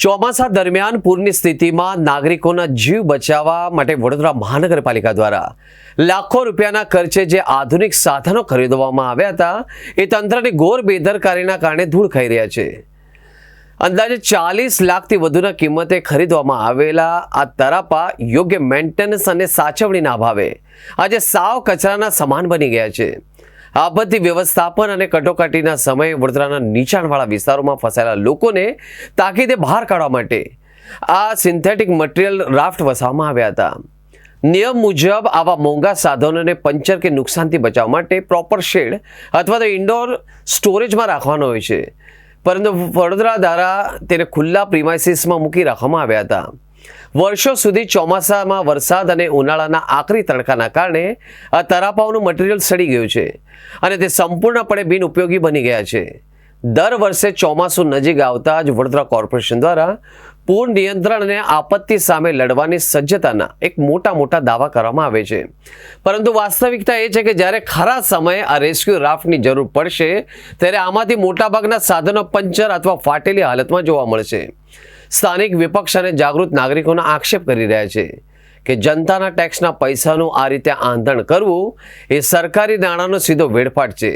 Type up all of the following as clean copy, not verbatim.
ચોમાસા દરમિયાન પૂરની સ્થિતિમાં નાગરિકોના જીવ બચાવવા માટે વડોદરા મહાનગરપાલિકા દ્વારા લાખો રૂપિયાના ખર્ચે જે આધુનિક સાધનો ખરીદવામાં આવ્યા હતા એ તંત્રની ઘોર બેદરકારીના કારણે ધૂળ ખાઈ રહ્યા છે। અંદાજે 40 લાખથી વધુના કિંમતે ખરીદવામાં આવેલા આ તરાપા યોગ્ય મેન્ટેનન્સ અને સાચવણીના અભાવે આજે સાવ કચરાના સમાન બની ગયા છે। આપત્તિ વ્યવસ્થાપન અને કટોકટીના સમયે વડોદરાના નીચાણવાળા વિસ્તારોમાં ફસાયેલા લોકોને તાકીદે બહાર કાઢવા માટે આ સિન્થેટિક મટીરિયલ રાફ્ટ વસાવવામાં આવ્યા હતા। નિયમ મુજબ આવા મોંઘા સાધનોને પંચર કે નુકસાનથી બચાવવા માટે પ્રોપર શેડ અથવા તો ઇન્ડોર સ્ટોરેજમાં રાખવાનો હોય છે, પરંતુ વડોદરા દ્વારા તેને ખુલ્લા પ્રિમાઇસીસમાં મૂકી રાખવામાં આવ્યા હતા। વર્ષો સુધી ચોમાસામાં વરસાદ અને ઉનાળાના આકરી તડકાના કારણે આ તરાપાઓનું મટીરિયલ સડી ગયું છે અને તે સંપૂર્ણપણે બિનઉપયોગી બની ગયા છે। દર વર્ષે ચોમાસું નજીક આવતા જ વડોદરા કોર્પોરેશન દ્વારા પૂર નિયંત્રણ અને આપત્તિ સામે લડવાની સજ્જતાના એક મોટા દાવા કરવામાં આવે છે, પરંતુ વાસ્તવિકતા એ છે કે જ્યારે ખરા સમયે આ રેસ્ક્યુ રાફ્ટની જરૂર પડશે ત્યારે આમાંથી મોટાભાગના સાધનો પંચર અથવા ફાટેલી હાલતમાં જોવા મળશે। સ્થાનિક વિપક્ષ અને જાગૃત નાગરિકોનો આક્ષેપ કરી રહ્યા છે કે જનતાના ટેક્સના પૈસાનું આ રીતે આંધણ કરવું એ સરકારી નાણાંનો સીધો વેડફાટ છે।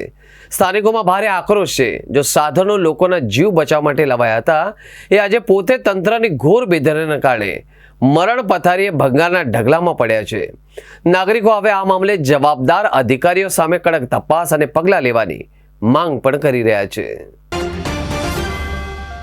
સ્થાનિકોમાં ભારે આક્રોશ છે। જો સાધનો લોકોના જીવ બચાવવા માટે લવાયા હતા એ આજે પોતે તંત્રની ઘોર બેદરકારીના કારણે મરણ પથારીએ ભંગારના ઢગલામાં પડ્યા છે। નાગરિકો હવે આ મામલે જવાબદાર અધિકારીઓ સામે કડક તપાસ અને પગલાં લેવાની માંગ પણ કરી રહ્યા છે।